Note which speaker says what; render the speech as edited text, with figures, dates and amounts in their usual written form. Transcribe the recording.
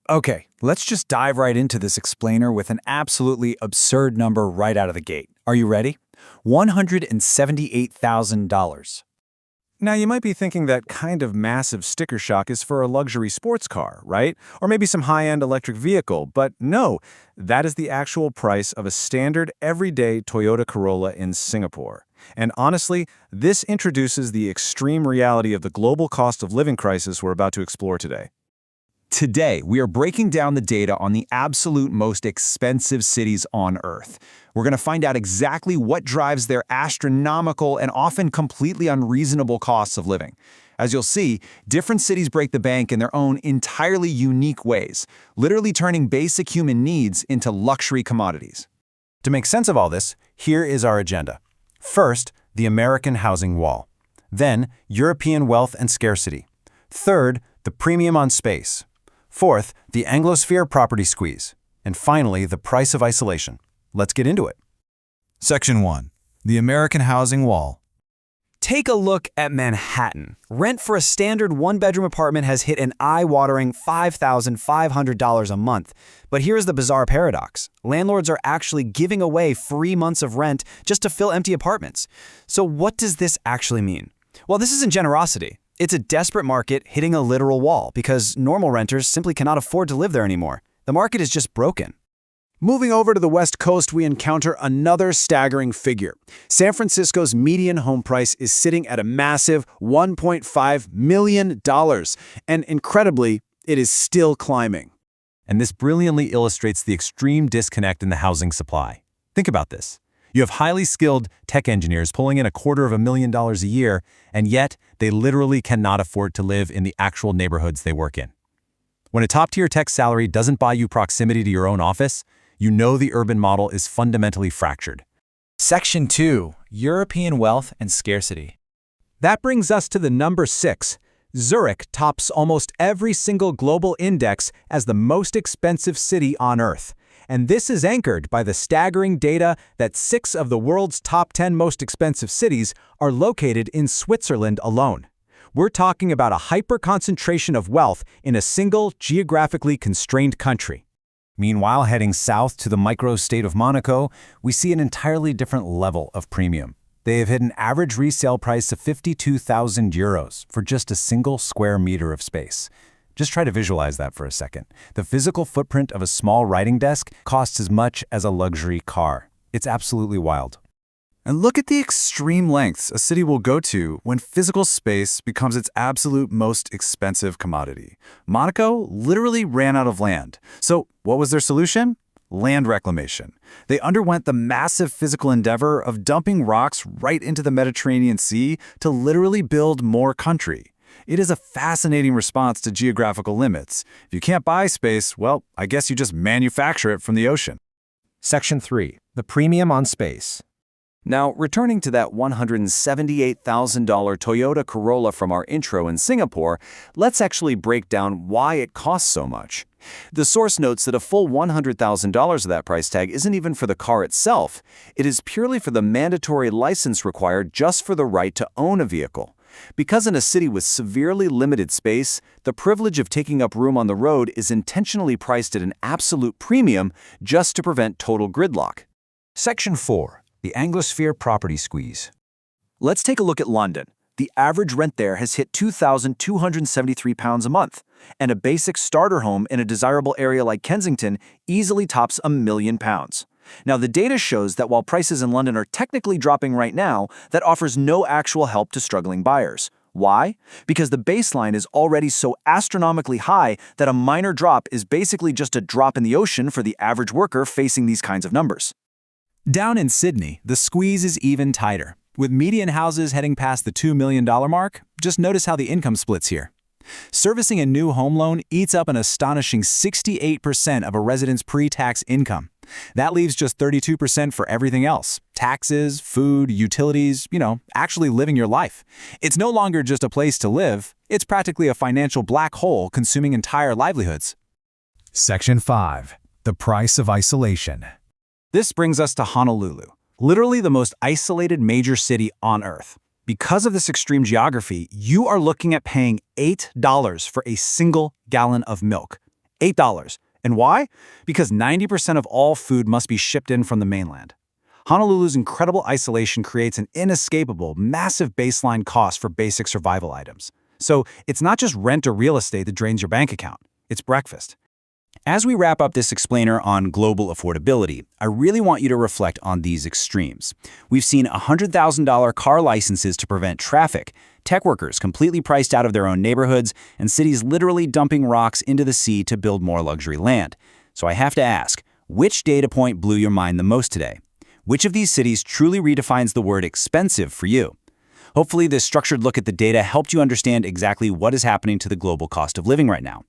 Speaker 1: Okay, let's just dive right into this explainer with an absolutely absurd number right out of the gate. Are you ready? $178,000. Now, you might be thinking that kind of massive sticker shock is for a luxury sports car, right? Or maybe some high-end electric vehicle, but no, that is the actual price of a standard everyday Toyota Corolla in Singapore. And honestly, this introduces the extreme reality of the global cost of living crisis we're about to explore today. Today, we are breaking down the data on the absolute most expensive cities on Earth. We're going to find out exactly what drives their astronomical and often completely unreasonable costs of living. As you'll see, different cities break the bank in their own entirely unique ways, literally turning basic human needs into luxury commodities. To make sense of all this, here is our agenda. First, the American housing wall. Then, European wealth and scarcity. Third, the premium on space. Fourth, the Anglosphere property squeeze. And finally, the price of isolation. Let's get into it. Section 1. The American housing wall.
Speaker 2: Take a look at Manhattan. Rent for a standard one-bedroom apartment has hit an eye-watering $5,500 a month. But here's the bizarre paradox. Landlords are actually giving away free months of rent just to fill empty apartments. So what does this actually mean? Well, this isn't generosity. It's a desperate market hitting a literal wall because normal renters simply cannot afford to live there anymore. The market is just broken.
Speaker 3: Moving over to the West Coast, we encounter another staggering figure. San Francisco's median home price is sitting at a massive $1.5 million, and incredibly, it is still climbing.
Speaker 4: And this brilliantly illustrates the extreme disconnect in the housing supply. Think about this. You have highly skilled tech engineers pulling in $250,000 a year, and yet they literally cannot afford to live in the actual neighborhoods they work in. When a top-tier tech salary doesn't buy you proximity to your own office, you know the urban model is fundamentally fractured.
Speaker 1: Section 2. European wealth and scarcity.
Speaker 3: That brings us to the number 6. Zurich tops almost every single global index as the most expensive city on Earth. And this is anchored by the staggering data that 6 of the world's top 10 most expensive cities are located in Switzerland alone. We're talking about a hyper-concentration of wealth in a single geographically constrained country.
Speaker 4: Meanwhile, heading south to the micro-state of Monaco, we see an entirely different level of premium. They have hit an average resale price of €52,000 for just a single square meter of space. Just try to visualize that for a second. The physical footprint of a small writing desk costs as much as a luxury car. It's absolutely wild.
Speaker 1: And look at the extreme lengths a city will go to when physical space becomes its absolute most expensive commodity. Monaco literally ran out of land. So what was their solution? Land reclamation. They underwent the massive physical endeavor of dumping rocks right into the Mediterranean Sea to literally build more country. It is a fascinating response to geographical limits. If you can't buy space, well, I guess you just manufacture it from the ocean.
Speaker 4: Section 3. The premium on space.
Speaker 2: Now, returning to that $178,000 Toyota Corolla from our intro in Singapore, let's actually break down why it costs so much. The source notes that a full $100,000 of that price tag isn't even for the car itself. It is purely for the mandatory license required just for the right to own a vehicle. Because in a city with severely limited space, the privilege of taking up room on the road is intentionally priced at an absolute premium just to prevent total gridlock.
Speaker 4: Section 4. The Anglosphere property squeeze.
Speaker 2: Let's take a look at London. The average rent there has hit £2,273 a month, and a basic starter home in a desirable area like Kensington easily tops £1 million. Now, the data shows that while prices in London are technically dropping right now, that offers no actual help to struggling buyers. Why? Because the baseline is already so astronomically high that a minor drop is basically just a drop in the ocean for the average worker facing these kinds of numbers.
Speaker 1: Down in Sydney, the squeeze is even tighter. With median houses heading past the $2 million mark, just notice how the income splits here. Servicing a new home loan eats up an astonishing 68% of a resident's pre-tax income. That leaves just 32% for everything else. Taxes, food, utilities, actually living your life. It's no longer just a place to live, it's practically a financial black hole consuming entire livelihoods.
Speaker 4: Section 5. The price of isolation.
Speaker 1: This brings us to Honolulu, literally the most isolated major city on Earth. Because of this extreme geography, you are looking at paying $8 for a single gallon of milk.
Speaker 3: $8. And why? Because 90% of all food must be shipped in from the mainland. Honolulu's incredible isolation creates an inescapable, massive baseline cost for basic survival items. So it's not just rent or real estate that drains your bank account. It's breakfast.
Speaker 2: As we wrap up this explainer on global affordability, I really want you to reflect on these extremes. We've seen $100,000 car licenses to prevent traffic, tech workers completely priced out of their own neighborhoods, and cities literally dumping rocks into the sea to build more luxury land. So I have to ask, which data point blew your mind the most today? Which of these cities truly redefines the word expensive for you? Hopefully, this structured look at the data helped you understand exactly what is happening to the global cost of living right now.